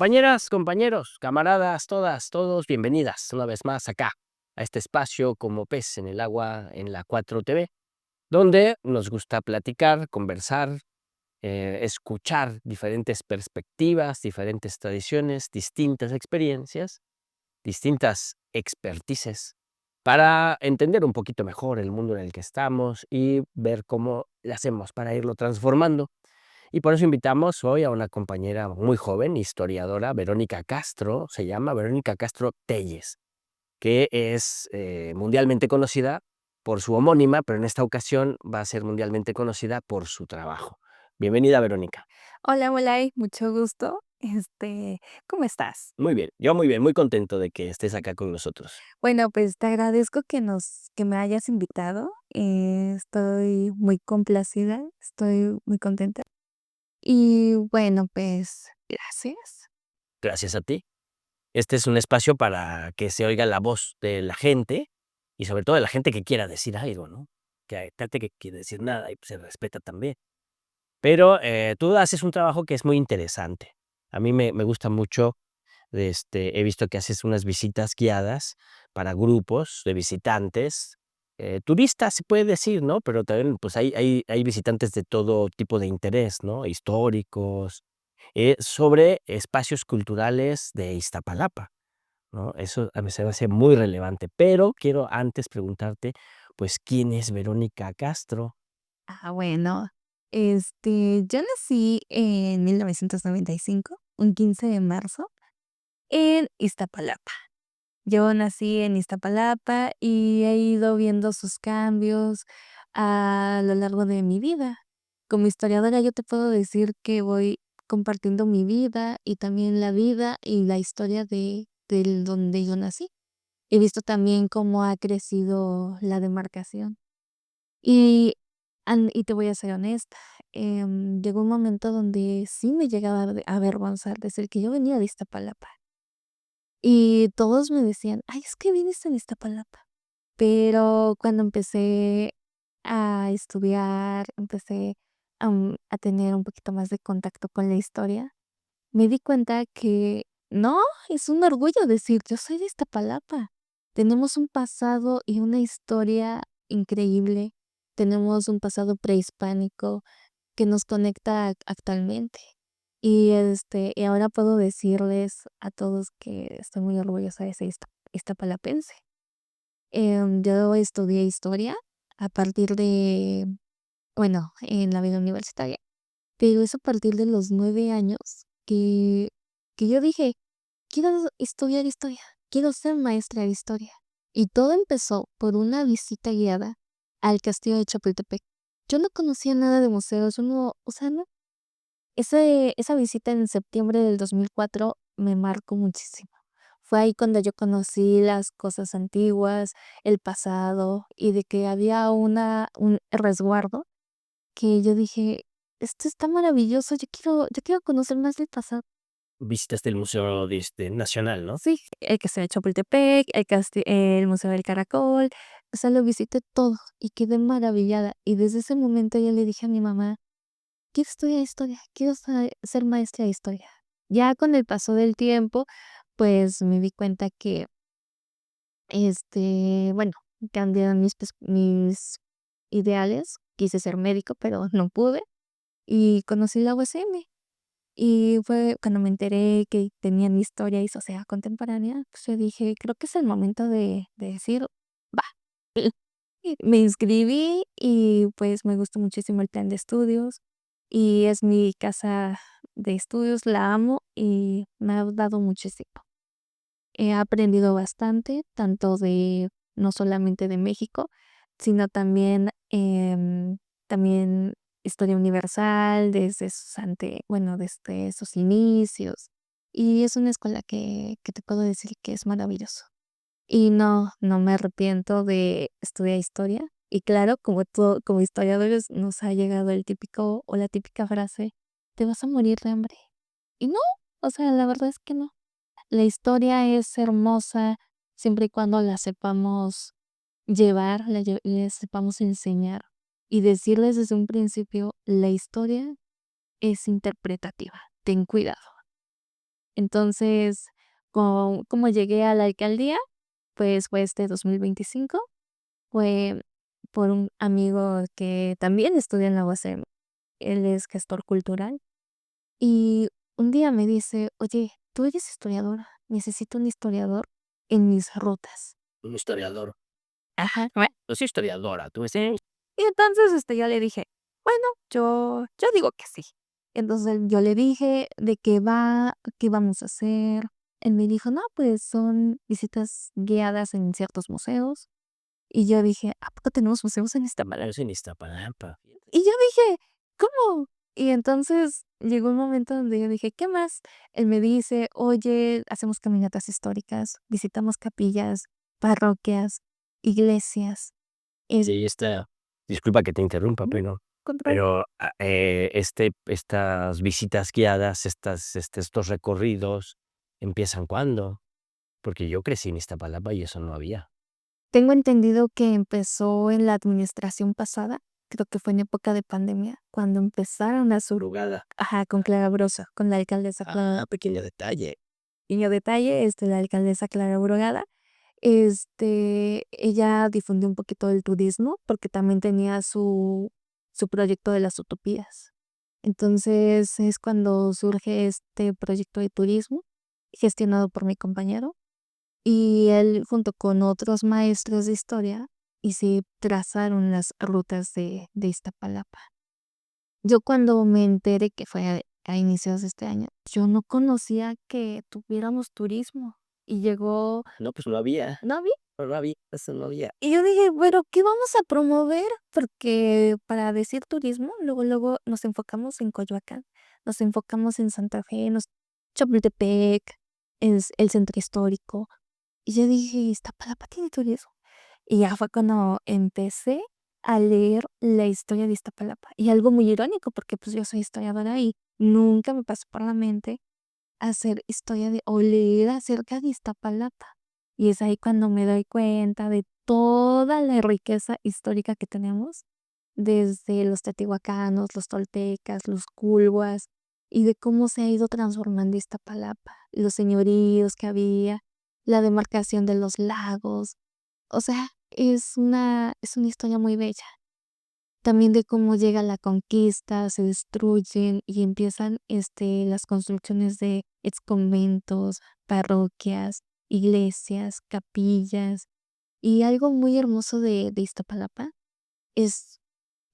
Compañeras, compañeros, camaradas, todas, todos, bienvenidas una vez más acá, a este espacio como pez en el agua en la 4TV, donde nos gusta platicar, conversar, escuchar diferentes perspectivas, diferentes tradiciones, distintas experiencias, distintas expertices, para entender un poquito mejor el mundo en el que estamos y ver cómo le hacemos para irlo transformando. Y por eso invitamos hoy a una compañera muy joven, historiadora, Verónica Castro, se llama Verónica Castro Telles, que es mundialmente conocida por su homónima, pero en esta ocasión va a ser mundialmente conocida por su trabajo. Bienvenida, Verónica. Hola, Molay, mucho gusto. ¿Cómo estás? Muy bien, yo muy bien, muy contento de que estés acá con nosotros. Bueno, pues te agradezco que me hayas invitado. Estoy muy complacida, estoy muy contenta. Y bueno, pues gracias. Gracias a ti. Este es un espacio para que se oiga la voz de la gente y sobre todo de la gente que quiera decir algo, ¿no? Que hay gente que quiere decir nada y pues, se respeta también. Pero, tú haces un trabajo que es muy interesante. A mí me gusta mucho, he visto que haces unas visitas guiadas para grupos de visitantes, turistas, se puede decir, ¿no? Pero también, pues, hay visitantes de todo tipo de interés, ¿no? Históricos, sobre espacios culturales de Iztapalapa, ¿no? Eso a mí se me hace muy relevante, pero quiero antes preguntarte, pues, ¿quién es Verónica Castro? Bueno, yo nací en 1995, un 15 de marzo, en Iztapalapa. Yo nací en Iztapalapa y he ido viendo sus cambios a lo largo de mi vida. Como historiadora, yo te puedo decir que voy compartiendo mi vida y también la vida y la historia del donde yo nací. He visto también cómo ha crecido la demarcación. Y, y te voy a ser honesta, llegó un momento donde sí me llegaba a avergonzar decir que yo venía de Iztapalapa. Y todos me decían: "Ay, es que vienes en Iztapalapa". Pero cuando empecé a estudiar, empecé, a tener un poquito más de contacto con la historia, me di cuenta que no, es un orgullo decir: "Yo soy de Iztapalapa". Tenemos un pasado y una historia increíble. Tenemos un pasado prehispánico que nos conecta actualmente. Y ahora puedo decirles a todos que estoy muy orgullosa de ser iztapalapense. Yo estudié historia a partir de, bueno, en la vida universitaria, pero es a partir de los 9 años que que yo dije: "Quiero estudiar historia, quiero ser maestra de historia". Y todo empezó por una visita guiada al castillo de Chapultepec. Yo no conocía nada de museos, yo no, o sea, no. Esa visita en septiembre del 2004 me marcó muchísimo. Fue ahí cuando yo conocí las cosas antiguas, el pasado, y de que había un resguardo que yo dije: "Esto está maravilloso, yo quiero conocer más del pasado". Visitaste el Museo, Nacional, ¿no? Sí, el Castillo de Chapultepec, el Museo del Caracol, o sea, lo visité todo y quedé maravillada. Y desde ese momento yo le dije a mi mamá: "Quiero estudiar historia, quiero ser maestra de historia". Ya con el paso del tiempo, pues, me di cuenta que, bueno, cambiaron mis ideales. Quise ser médico, pero no pude, y conocí la UASM. Y fue cuando me enteré que tenían historia y sociedad contemporánea, pues, yo dije: "Creo que es el momento de decir, va". Me inscribí y, pues, me gustó muchísimo el plan de estudios, y es mi casa de estudios, la amo y me ha dado muchísimo. He aprendido bastante, tanto de no solamente de México, sino también, también historia universal desde desde sus inicios, y es una escuela que te puedo decir que es maravilloso. Y no, no me arrepiento de estudiar historia. Y claro, como historiadores nos ha llegado el típico o la típica frase: "Te vas a morir de hambre". Y no, o sea, la verdad es que no. La historia es hermosa siempre y cuando la sepamos llevar, le sepamos enseñar y decirles desde un principio: "La historia es interpretativa, ten cuidado". Entonces, como llegué a la alcaldía, pues fue 2025, fue por un amigo que también estudia en la UASM, él es gestor cultural, y un día me dice: "Oye, tú eres historiadora, necesito un historiador en mis rutas". Un historiador. Ajá. Tú soy historiadora, tú sí. Y entonces, yo le dije: "Bueno, yo digo que sí". Entonces, yo le dije de qué va, qué vamos a hacer. Él me dijo: "No, pues son visitas guiadas en ciertos museos". Y yo dije: "¿A poco tenemos museos en Iztapalapa?". Es en Iztapalapa. Y yo dije: "¿Cómo?". Y entonces llegó un momento donde yo dije: "¿Qué más?". Él me dice: "Oye, hacemos caminatas históricas, visitamos capillas, parroquias, iglesias". Es Sí, disculpa que te interrumpa, Ujú, control. pero, estas visitas guiadas, estos recorridos, ¿empiezan cuándo? Porque yo crecí en Iztapalapa y eso no había. Tengo entendido que empezó en la administración pasada, creo que fue en época de pandemia, cuando empezaron a Madrugada. ajá, con Clara Broso, con la alcaldesa Clara. Pequeño detalle. Pequeño detalle, la alcaldesa Clara Brugada, ella difundió un poquito el turismo, porque también tenía su proyecto de las utopías. Entonces, es cuando surge este proyecto de turismo, gestionado por mi compañero, y él, junto con otros maestros de historia, y se trazaron las rutas de Iztapalapa. Yo cuando me enteré que fue a inicios de este año, yo no conocía que tuviéramos turismo, y llegó No, pues no había, ¿no había? no había, eso no había. Y yo dije: "¿Pero qué vamos a promover?". Porque para decir turismo, luego nos enfocamos en Coyoacán, nos enfocamos en Santa Fe, Chapultepec, es el centro histórico. Y yo dije: "Iztapalapa tiene turismo". Y ya fue cuando empecé a leer la historia de Iztapalapa. Y algo muy irónico, porque, pues, yo soy historiadora y nunca me pasó por la mente hacer historia de o leer acerca de Iztapalapa. Y es ahí cuando me doy cuenta de toda la riqueza histórica que tenemos, desde los teotihuacanos, los toltecas, los culhuas, y de cómo se ha ido transformando Iztapalapa, los señoríos que había, la demarcación de los lagos. O sea, es una historia muy bella. También de cómo llega la conquista, se destruyen y empiezan, las construcciones de exconventos, parroquias, iglesias, capillas. Y algo muy hermoso de Iztapalapa es,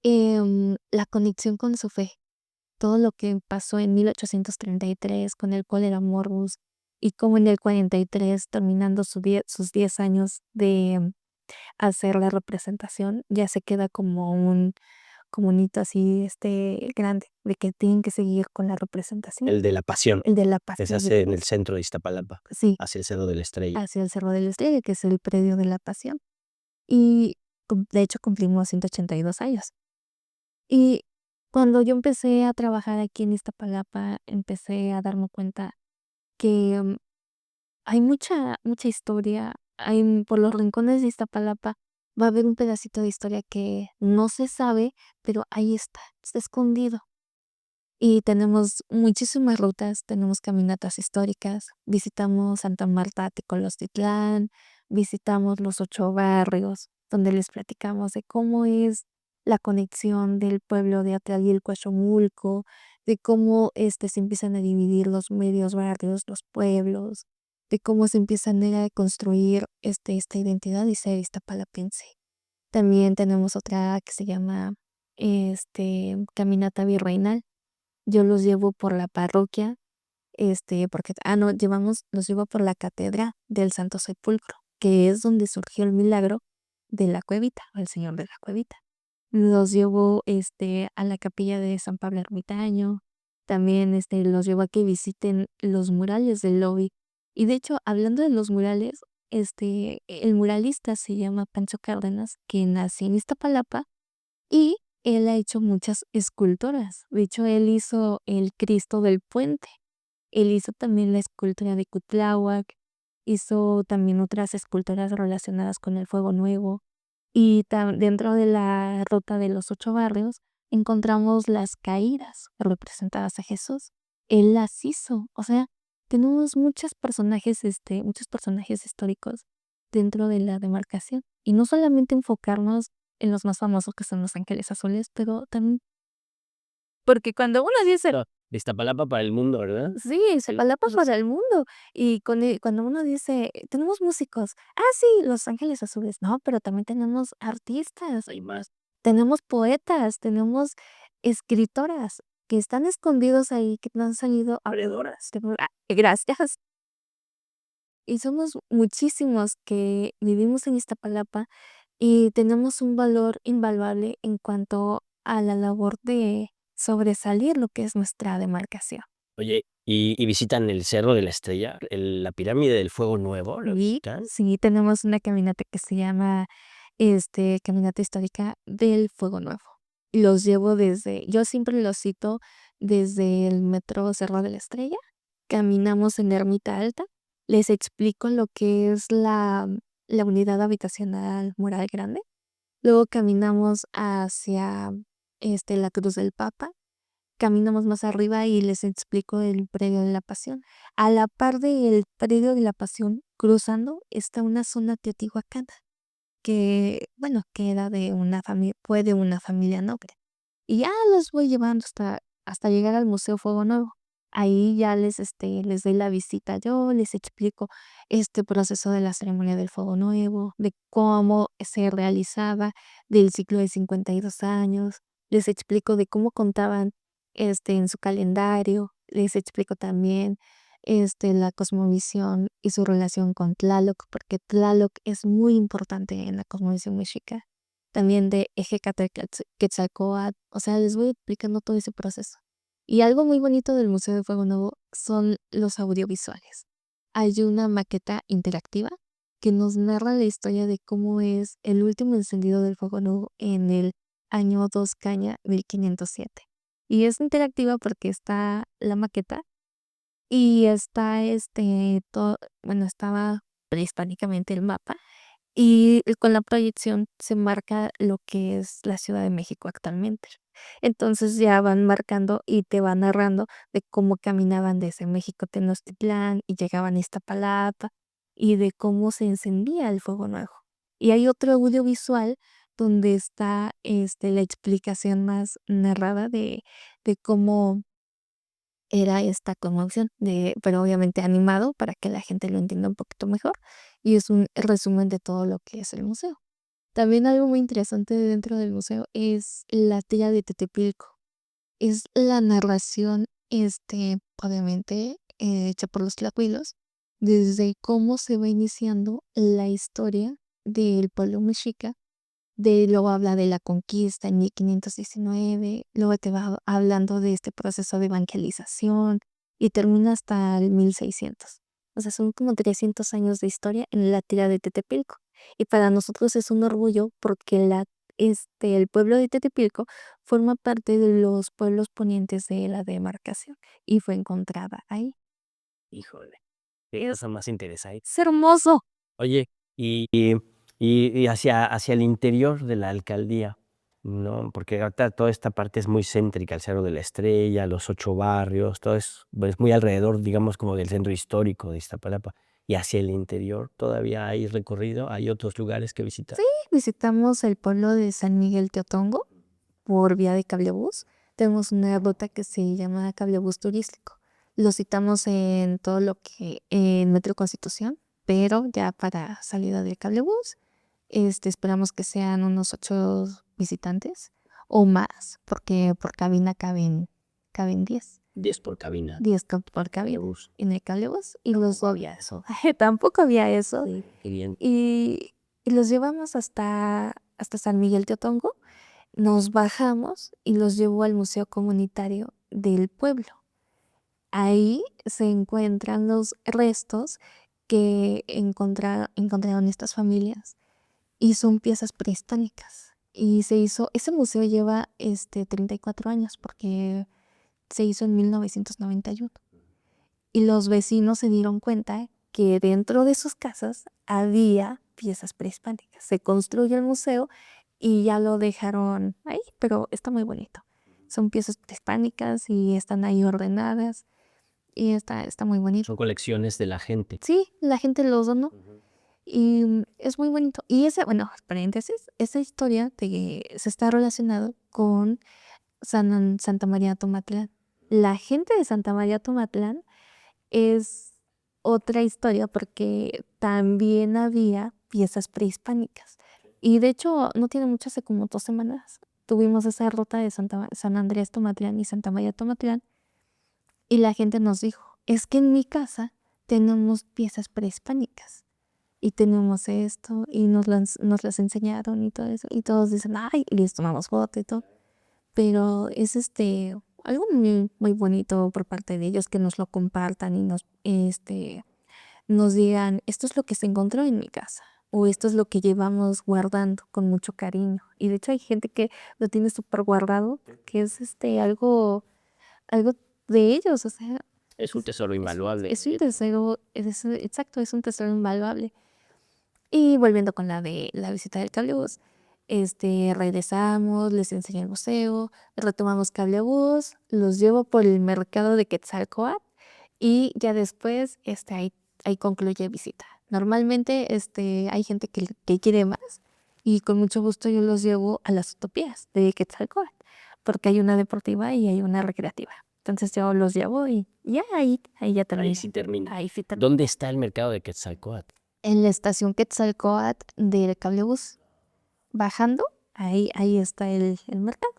la conexión con su fe. Todo lo que pasó en 1833 con el cólera morbus y cómo en el 43, terminando sus 10 años de hacer la representación, ya se queda como un hito así, grande, de que tienen que seguir con la representación. El de la Pasión, El de la que se Pasión de hace en el Cristo. centro de Iztapalapa, Sí, hacia el Cerro de la Estrella. hacia el Cerro de la Estrella, que es el predio de la Pasión. Y de hecho cumplimos 182 años. Y cuando yo empecé a trabajar aquí en Iztapalapa, empecé a darme cuenta que hay mucha historia, por los rincones de Iztapalapa va a haber un pedacito de historia que no se sabe, pero ahí está escondido. Y tenemos muchísimas rutas, tenemos caminatas históricas, visitamos Santa Marta, Tecolotitlán, visitamos los 8 barrios, donde les platicamos de cómo es la conexión del pueblo de Atlalilco a Xomulco, de cómo, se empiezan a dividir los medios barrios, los pueblos, de cómo se empiezan a construir, esta identidad y ser iztapalapense. También tenemos otra que se llama, Caminata Virreinal. Yo los llevo por la parroquia, porque no, los llevo por la catedral del Santo Sepulcro, que es donde surgió el milagro de la cuevita, o el señor de la cuevita. Los llevo, a la capilla de San Pablo Ermitaño, también, los llevo a que visiten los murales del lobby. Y de hecho, hablando de los murales, el muralista se llama Pancho Cárdenas, que nació en Iztapalapa y él ha hecho muchas esculturas. De hecho, él hizo el Cristo del Puente. Él hizo también la escultura de Cuitláhuac, hizo también otras esculturas relacionadas con el Fuego Nuevo. Y dentro de la ruta de los 8 barrios encontramos las caídas representadas a Jesús. Él las hizo. O sea, tenemos muchos personajes históricos dentro de la demarcación. Y no solamente enfocarnos en los más famosos que son los Ángeles Azules, pero también porque cuando uno dice No, de Iztapalapa para el mundo, ¿verdad? sí, Iztapalapa para el mundo. Y cuando uno dice: "Tenemos músicos". "Ah, sí, Los Ángeles Azules". No, pero también tenemos artistas, Hay más. tenemos poetas, tenemos escritoras que están escondidos ahí, que no han salido habladoras. Gracias. Y somos muchísimos que vivimos en Iztapalapa y tenemos un valor invaluable en cuanto a la labor de sobresalir lo que es nuestra demarcación. Oye, ¿y visitan el Cerro de la Estrella, la Pirámide del Fuego Nuevo, lo Sí, visitan? sí, tenemos una caminata que se llama, Caminata Histórica del Fuego Nuevo. Yo siempre los cito desde el metro Cerro de la Estrella, caminamos en Ermita Alta, les explico lo que es la unidad habitacional Moral Grande, luego caminamos hacia, la Cruz del Papa. Caminamos más arriba y les explico el Predio de la Pasión. A la par del Predio de la Pasión, cruzando, está una zona teotihuacana que, bueno, que era de una familia, fue de una familia noble. Y ya los voy llevando hasta llegar al Museo Fuego Nuevo. Ahí ya les doy la visita yo, les explico este proceso de la ceremonia del Fuego Nuevo, de cómo se realizaba, del ciclo de 52 años. Les explico de cómo contaban, en su calendario. Les explico también, la cosmovisión y su relación con Tlaloc, porque Tlaloc es muy importante en la cosmovisión mexica. También de Quetzalcóatl, o sea, les voy explicando todo ese proceso. Y algo muy bonito del Museo de Fuego Nuevo son los audiovisuales. Hay una maqueta interactiva que nos narra la historia de cómo es el último encendido del Fuego Nuevo en el año 2 Caña 1507. Y es interactiva porque está la maqueta y está, bueno, estaba prehispánicamente el mapa y con la proyección se marca lo que es la Ciudad de México actualmente. Entonces ya van marcando y te van narrando de cómo caminaban desde México Tenochtitlán y llegaban a Iztapalapa y de cómo se encendía el fuego nuevo. Y hay otro audiovisual donde está la explicación más narrada de cómo era esta conmoción, pero obviamente animado para que la gente lo entienda un poquito mejor. Y es un resumen de todo lo que es el museo. También algo muy interesante dentro del museo es la tira de Tetepilco. Es la narración, obviamente, hecha por los tlacuilos, desde cómo se va iniciando la historia del pueblo mexica. Luego habla de la conquista en 1519, luego te va hablando de este proceso de evangelización y termina hasta el 1600. O sea, son como 300 años de historia en la tira de Tetepilco. Y para nosotros es un orgullo porque el pueblo de Tetepilco forma parte de los pueblos ponientes de la demarcación y fue encontrada ahí. Híjole, qué Es, cosa más interesante. es hermoso. Oye, y hacia el interior de la alcaldía, ¿no? Porque ahorita toda esta parte es muy céntrica, el Cerro de la Estrella, los 8 barrios, todo es, pues, muy alrededor, digamos, como del centro histórico de Iztapalapa. Y hacia el interior todavía hay recorrido, hay otros lugares que visitar. Sí, visitamos el pueblo de San Miguel Teotongo por vía de cablebús. Tenemos una ruta que se llama cablebús turístico. Lo citamos en todo lo que en Metro Constitución, pero ya para salida del cablebús, esperamos que sean unos 8 visitantes o más, porque por cabina caben 10. 10 por cabina 10 por de cabina bus. en el cablebús y los había eso. Tampoco había eso. Sí, qué bien. Y los llevamos hasta San Miguel Teotongo. Nos bajamos y los llevó al museo comunitario del pueblo. Ahí se encuentran los restos que encontraron estas familias y son piezas prehispánicas. Y ese museo lleva 34 años porque se hizo en 1991. Y los vecinos se dieron cuenta que dentro de sus casas había piezas prehispánicas. Se construye el museo y ya lo dejaron ahí, pero está muy bonito. Son piezas prehispánicas y están ahí ordenadas. y está muy bonito. Son colecciones de la gente. Sí, la gente los donó Ujú. y es muy bonito. Y esa, bueno, paréntesis, esa historia se está relacionado con Santa María Tomatlán. La gente de Santa María Tomatlán es otra historia porque también había piezas prehispánicas. Y de hecho, no tiene mucho, hace como 2 semanas, tuvimos esa ruta de San Andrés Tomatlán y Santa María Tomatlán, y la gente nos dijo, es que en mi casa tenemos piezas prehispánicas y tenemos esto, y nos las enseñaron y todo eso, y todos dicen, ay, y les tomamos foto y todo. Pero es algo muy, muy bonito por parte de ellos que nos lo compartan y nos digan, esto es lo que se encontró en mi casa, o esto es lo que llevamos guardando con mucho cariño. Y de hecho hay gente que lo tiene súper guardado, que es algo de ellos, o sea, Es un tesoro invaluable. es un tesoro, exacto, es un tesoro invaluable. Y volviendo con la de la visita del cablebús, regresamos, les enseñé el museo, retomamos cablebús, los llevo por el mercado de Quetzalcóatl y ya después, ahí concluye visita. Normalmente, hay gente que quiere más y con mucho gusto yo los llevo a las utopías de Quetzalcóatl, porque hay una deportiva y hay una recreativa. Entonces yo los llevo y ya ahí ya Ahí termina. sí termina. Ahí sí termina. ¿Dónde está el mercado de Quetzalcóatl? En la estación Quetzalcóatl del cablebús, bajando, ahí está el mercado.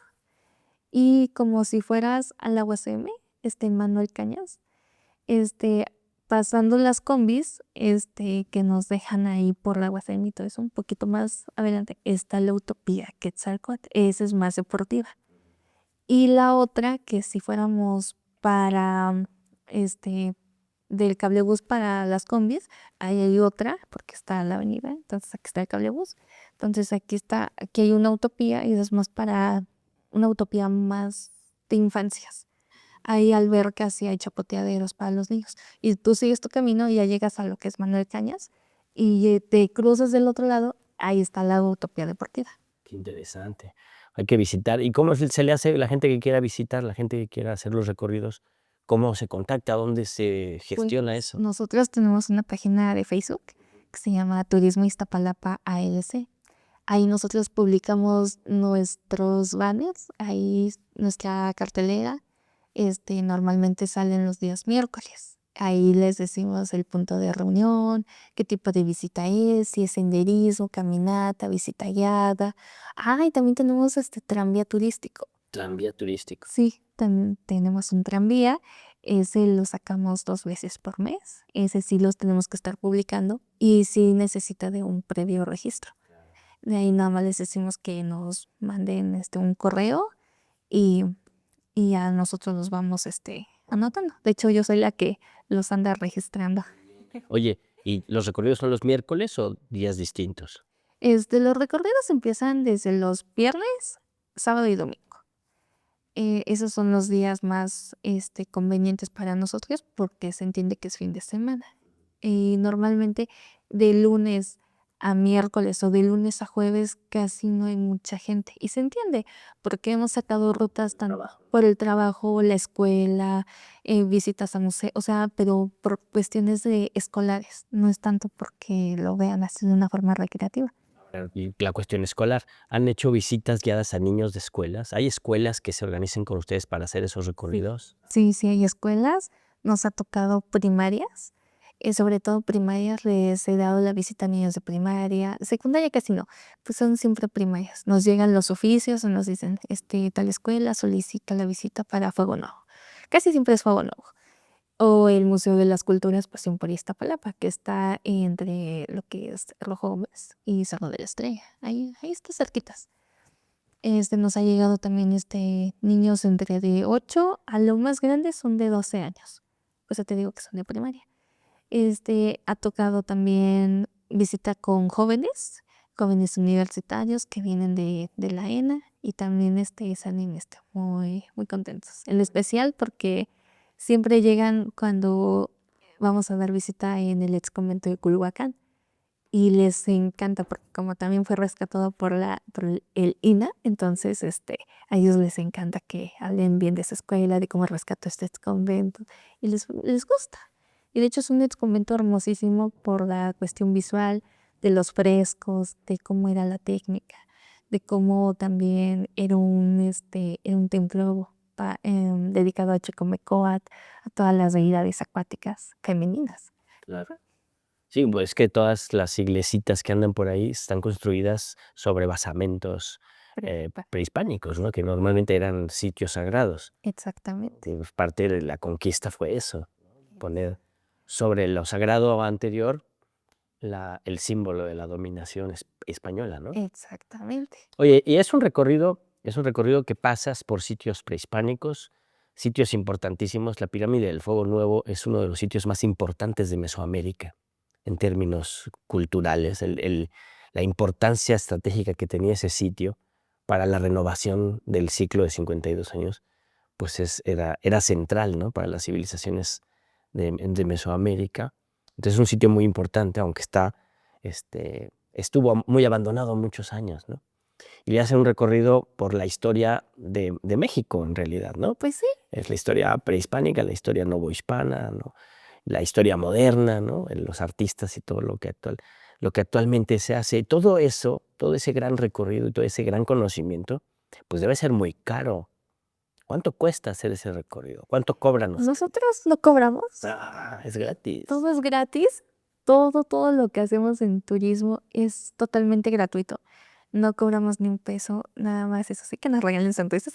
Y como si fueras a la UACM, en Manuel Cañas, este, pasando las combis, que nos dejan ahí por la UACM y todo eso, un poquito más adelante, está la Utopía Quetzalcóatl. Esa es más deportiva. Y la otra, que si fuéramos para, del cablebús para las combis, ahí hay otra, porque está la avenida, entonces aquí está el cablebús. Entonces aquí hay una utopía y es más para una utopía más de infancias. Hay albercas y hay chapoteaderos para los niños. Y tú sigues tu camino y ya llegas a lo que es Manuel Cañas y te cruzas del otro lado, ahí está la utopía deportiva. Qué interesante. Hay que visitar. ¿Y cómo se le hace la gente que quiera visitar, la gente que quiera hacer los recorridos? ¿Cómo se contacta? ¿Dónde se Pues gestiona eso? nosotros tenemos una página de Facebook que se llama Turismo Iztapalapa ALC. Ahí nosotros publicamos nuestros banners, ahí nuestra cartelera, normalmente salen los días miércoles. Ahí les decimos el punto de reunión, qué tipo de visita es, si es senderismo, caminata, visita guiada. Y también tenemos este tranvía turístico. Tranvía turístico. Sí, también tenemos un tranvía, ese lo sacamos 2 veces por mes, ese sí los tenemos que estar publicando y sí necesita de un previo registro. De ahí nada más les decimos que nos manden un correo y, y a nosotros los vamos anotando. De hecho, yo soy la que los anda registrando. Oye, ¿y los recorridos son los miércoles o días distintos? Los recorridos empiezan desde los viernes, sábado y domingo. Esos son los días más convenientes para nosotros porque se entiende que es fin de semana. Y normalmente de lunes a miércoles o de lunes a jueves casi no hay mucha gente. Y se entiende porque hemos sacado rutas tanto por el trabajo, la escuela, visitas a museo, o sea, pero por cuestiones de escolares, no es tanto porque lo vean así de una forma recreativa. Y la cuestión escolar, ¿han hecho visitas guiadas a niños de escuelas? ¿Hay escuelas que se organicen con ustedes para hacer esos recorridos? Sí, sí hay escuelas, nos ha tocado primarias, sobre todo primarias les he dado la visita a niños de primaria, secundaria casi no, pues son siempre primarias. Nos llegan los oficios o nos dicen, tal escuela solicita la visita para Fuego Nuevo. Casi siempre es Fuego Nuevo. O el Museo de las Culturas Pasión por Iztapalapa, que está entre lo que es Rojo Gómez y Cerro de la Estrella. Ahí está cerquitas. Nos ha llegado también niños entre de 8 a lo más grandes son de 12 años. O sea, te digo que son de primaria. Ha tocado también visita con jóvenes universitarios que vienen de la ENA y también salen muy, muy contentos. En especial porque siempre llegan cuando vamos a dar visita en el ex convento de Culhuacán. y les encanta, porque como también fue rescatado por el INAH, entonces, a ellos les encanta que hablen bien de esa escuela, de cómo rescató este exconvento, y les gusta. Y de hecho es un exconvento hermosísimo por la cuestión visual, de los frescos, de cómo era la técnica, de cómo también era un templo dedicado a Chicomecoatl, a todas las deidades acuáticas femeninas. Claro. Sí, pues que todas las iglesitas que andan por ahí están construidas sobre basamentos prehispánicos, ¿no? Que normalmente eran sitios sagrados. Exactamente. Pues parte de la conquista fue eso, poner sobre lo sagrado anterior el símbolo de la dominación española, ¿no? Exactamente. Oye, y es un recorrido que pasas por sitios prehispánicos, sitios importantísimos. La Pirámide del Fuego Nuevo es uno de los sitios más importantes de Mesoamérica en términos culturales. La importancia estratégica que tenía ese sitio para la renovación del ciclo de 52 años, pues era central, ¿no? Para las civilizaciones de Mesoamérica. Entonces es un sitio muy importante, aunque estuvo muy abandonado muchos años, ¿no? Y le hacen un recorrido por la historia de México, en realidad, ¿no? Pues sí. Es la historia prehispánica, la historia novohispana, ¿no? La historia moderna, ¿no? Los artistas y todo lo que actualmente se hace. Todo eso, todo ese gran recorrido y todo ese gran conocimiento, pues debe ser muy caro. ¿Cuánto cuesta hacer ese recorrido? ¿Cuánto cobran ustedes? Nosotros no cobramos, Es gratis. todo es gratis, todo lo que hacemos en turismo es totalmente gratuito. No cobramos ni un peso, nada más eso sí que nos regalen sonrisas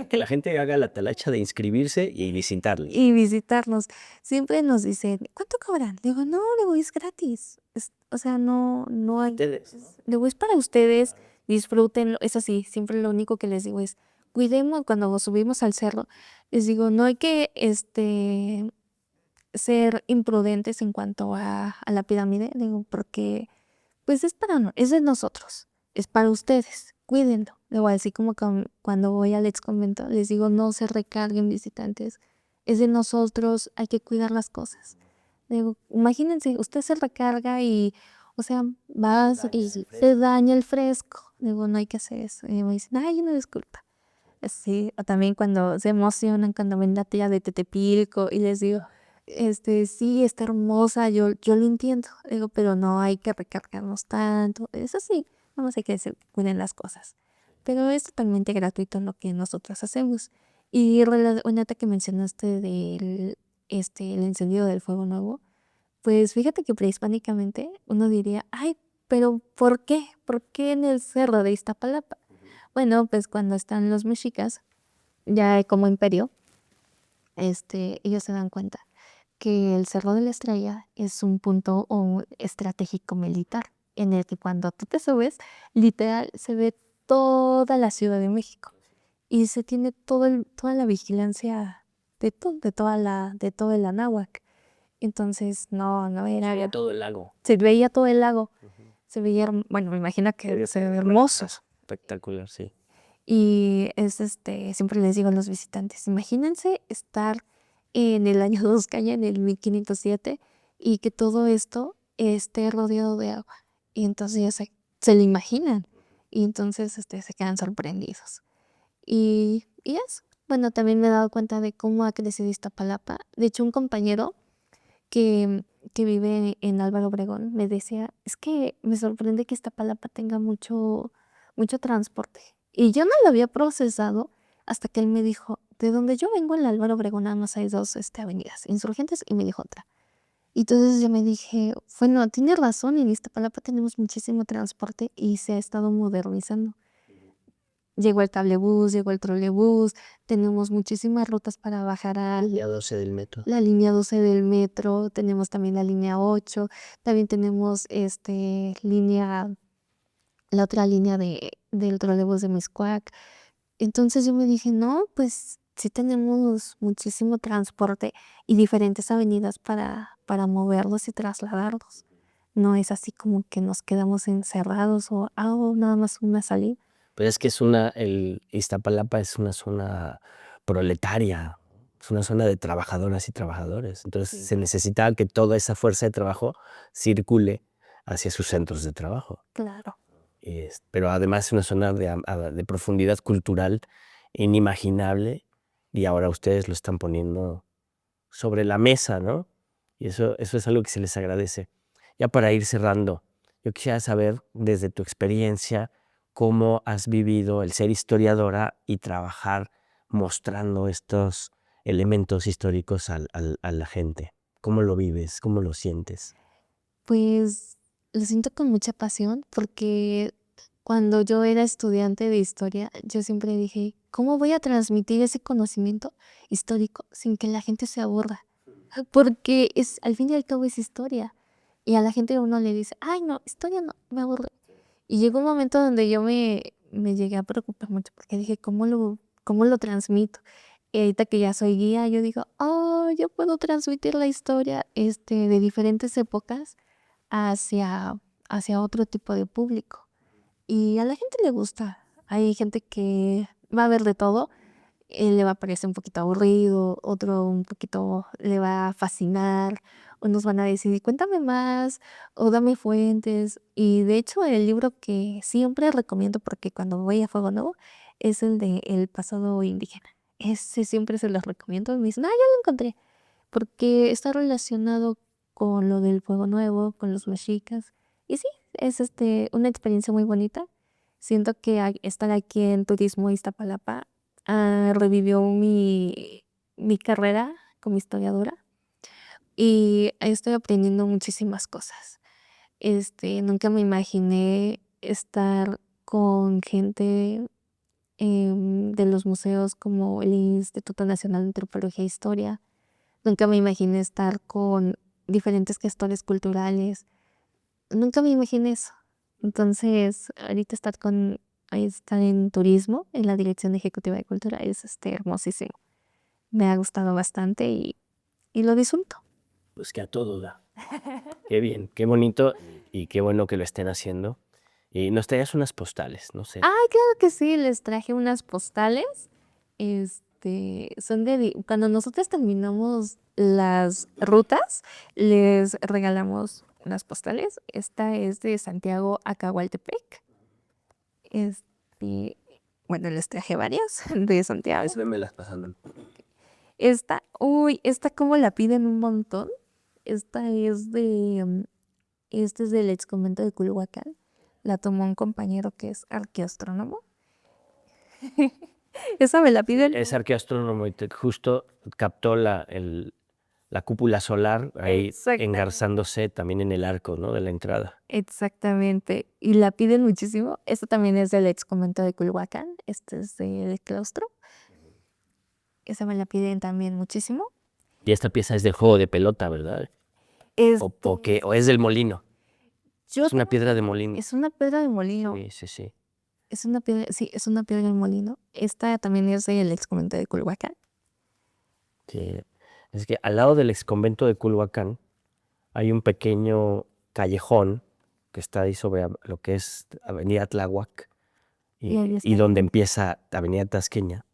Que la gente haga la talacha de inscribirse y visitarlos. y visitarnos. Siempre nos dicen, ¿cuánto cobran? Digo, no, digo, es gratis. O sea, no hay. Ustedes, ¿no? Digo, es para ustedes, disfrútenlo. Es así, siempre lo único que les digo es, cuidemos cuando subimos al cerro, les digo, no hay que ser imprudentes en cuanto a la pirámide, digo, porque pues es de nosotros, es para ustedes, cuídenlo. Luego, así como cuando voy al ex convento, les digo, no se recarguen visitantes, es de nosotros, hay que cuidar las cosas. Digo, imagínense, usted se recarga y, o sea, vas y se daña el fresco. Digo, no hay que hacer eso. Y me dicen, ay, una disculpa. Sí, o también cuando se emocionan, cuando ven la tía de Tetepilco y les digo, sí, está hermosa, yo lo entiendo, digo, pero no hay que recargarnos tanto, eso sí, vamos, hay que se cuiden las cosas, pero es totalmente gratuito lo que nosotros hacemos. Y ahorita que mencionaste el encendido del fuego nuevo, pues fíjate que prehispánicamente uno diría, ay, pero ¿por qué? ¿Por qué en el cerro de Iztapalapa? Bueno, pues cuando están los mexicas, ya como imperio, ellos se dan cuenta que el Cerro de la Estrella es un punto estratégico militar, en el que cuando tú te subes, literal, se ve toda la Ciudad de México y se tiene toda la vigilancia de todo el Anáhuac. Entonces, no era, Todo el lago. se veía todo el lago, se veía, bueno, me imagino que se ve hermoso. Espectacular, sí. Y siempre les digo a los visitantes, imagínense estar en el año 2 que haya en el 1507 y que todo esto esté rodeado de agua. Y entonces ya se lo imaginan. Y entonces se quedan sorprendidos. Y eso. Bueno, también me he dado cuenta de cómo ha crecido Iztapalapa. De hecho, un compañero que vive en Álvaro Obregón me decía, es que me sorprende que Iztapalapa tenga mucho transporte. Y yo no lo había procesado hasta que él me dijo, de donde yo vengo en Álvaro Obregón nada más hay dos avenidas, Insurgentes y me dijo otra. Y entonces yo me dije, bueno, tiene razón, en Iztapalapa tenemos muchísimo transporte y se ha estado modernizando. Llegó el cablebús, llegó el trolebús, tenemos muchísimas rutas para bajar a Línea 12 del metro. la línea 12 del metro, tenemos también la línea 8, también tenemos la otra línea del trolebús de Miscuac. Entonces yo me dije, no, pues sí tenemos muchísimo transporte y diferentes avenidas para moverlos y trasladarlos. No es así como que nos quedamos encerrados o nada más una salida. Pues es que Iztapalapa es una zona proletaria, es una zona de trabajadoras y trabajadores. Entonces Sí. se necesitaba que toda esa fuerza de trabajo circule hacia sus centros de trabajo. Claro. Pero además es una zona de profundidad cultural inimaginable y ahora ustedes lo están poniendo sobre la mesa, ¿no? Y eso es algo que se les agradece. Ya para ir cerrando, yo quisiera saber desde tu experiencia cómo has vivido el ser historiadora y trabajar mostrando estos elementos históricos a la gente. ¿Cómo lo vives? ¿Cómo lo sientes? Pues lo siento con mucha pasión porque cuando yo era estudiante de historia, yo siempre dije, ¿cómo voy a transmitir ese conocimiento histórico sin que la gente se aburra? Porque al fin y al cabo es historia. Y a la gente uno le dice, ay no, historia no, me aburre. Y llegó un momento donde yo me llegué a preocupar mucho porque dije, ¿cómo lo transmito? Y ahorita que ya soy guía, yo digo, oh, yo puedo transmitir la historia de diferentes épocas hacia, hacia otro tipo de público. Y a la gente le gusta. Hay gente que va a ver de todo, le va a parecer un poquito aburrido, otro un poquito le va a fascinar, unos van a decir, cuéntame más, o dame fuentes. Y de hecho, el libro que siempre recomiendo, porque cuando voy a Fuego Nuevo, es el de El pasado indígena. Ese siempre se los recomiendo. Me dicen, ah, ya lo encontré, porque está relacionado con lo del Fuego Nuevo, con los mexicas. Y sí, es una experiencia muy bonita. Siento que estar aquí en Turismo Iztapalapa revivió mi carrera como historiadora y estoy aprendiendo muchísimas cosas. Nunca me imaginé estar con gente de los museos como el Instituto Nacional de Antropología e Historia. Nunca me imaginé estar con diferentes gestores culturales. Nunca me imaginé eso. Entonces, ahorita estar en turismo, en la Dirección Ejecutiva de Cultura, es hermosísimo. Me ha gustado bastante y lo disfruto. Pues que a todo da. Qué bien, qué bonito y qué bueno que lo estén haciendo. Y nos traías unas postales, no sé. Ay, claro que sí, les traje unas postales. Son cuando nosotros terminamos las rutas, les regalamos unas postales. Esta es de Santiago a Cahualtepec. Este, bueno, les traje varias de Santiago. Me las pasando. Esta como la piden un montón. Esta este es del ex convento de Culhuacán. La tomó un compañero que es arqueoastrónomo. Esa me la piden. Es arqueoastrónomo y justo captó la cúpula solar ahí Exactamente. engarzándose también en el arco, ¿no? De la entrada. Exactamente. Y la piden muchísimo. Esta también es del ex convento de Culhuacán. Este es del claustro. Esa me la piden también muchísimo. Y esta pieza es de juego de pelota, ¿verdad? ¿O es del molino? Es una piedra de molino. Es una piedra de molino. Sí, sí, sí. Es una piedra, sí, es una piedra de molino. Esta también es del ex convento de Culhuacán. Sí. Es que al lado del ex convento de Culhuacán hay un pequeño callejón que está ahí sobre lo que es Avenida Tláhuac y donde empieza Avenida Tasqueña.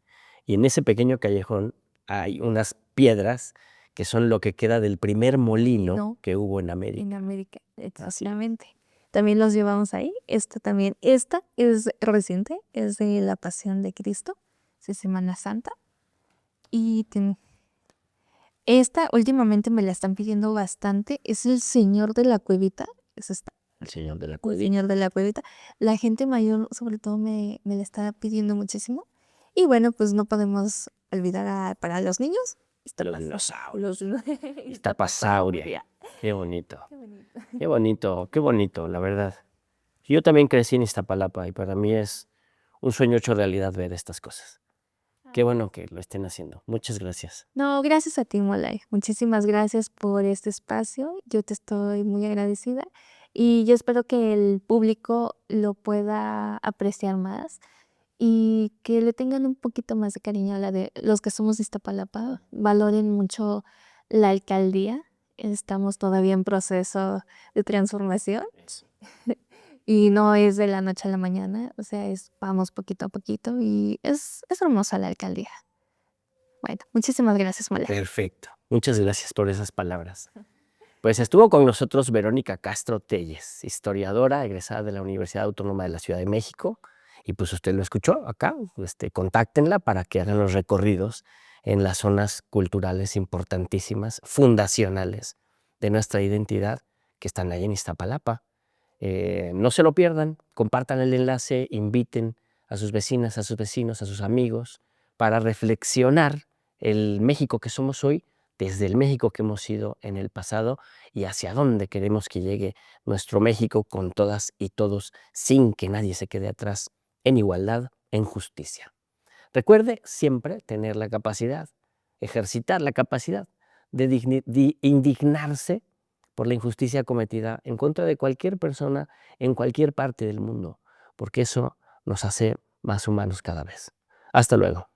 Y en ese pequeño callejón hay unas piedras que son lo que queda del primer molino que hubo en América. En América, exactamente. También los llevamos ahí. Esta es reciente, es de la Pasión de Cristo, de Semana Santa. Y esta últimamente me la están pidiendo bastante. Es el Señor de la Cuevita. Es esta. El Señor de la El Cuevita. Señor de la Cuevita. La gente mayor, sobre todo, me la está pidiendo muchísimo. Y bueno, pues no podemos olvidar para los niños. Los dinosaurios. Iztapasauria. Qué bonito. Qué bonito, qué bonito, la verdad. Yo también crecí en Iztapalapa y para mí es un sueño hecho realidad ver estas cosas. Qué bueno que lo estén haciendo. Muchas gracias. No, gracias a ti, Molay. Muchísimas gracias por este espacio. Yo te estoy muy agradecida y yo espero que el público lo pueda apreciar más y que le tengan un poquito más de cariño a la de los que somos de Iztapalapa. Valoren mucho la alcaldía. Estamos todavía en proceso de transformación y no es de la noche a la mañana. O sea, vamos poquito a poquito y es hermosa la alcaldía. Bueno, muchísimas gracias, Molay. Perfecto. Muchas gracias por esas palabras. Pues estuvo con nosotros Verónica Castro Telles, historiadora egresada de la Universidad Autónoma de la Ciudad de México. Y pues usted lo escuchó acá, contáctenla para que hagan los recorridos en las zonas culturales importantísimas, fundacionales de nuestra identidad, que están ahí en Iztapalapa. No se lo pierdan, compartan el enlace, inviten a sus vecinas, a sus vecinos, a sus amigos, para reflexionar el México que somos hoy, desde el México que hemos sido en el pasado y hacia dónde queremos que llegue nuestro México con todas y todos, sin que nadie se quede atrás, en igualdad, en justicia. Recuerde siempre tener la capacidad, ejercitar la capacidad de indignarse por la injusticia cometida en contra de cualquier persona en cualquier parte del mundo, porque eso nos hace más humanos cada vez. Hasta luego.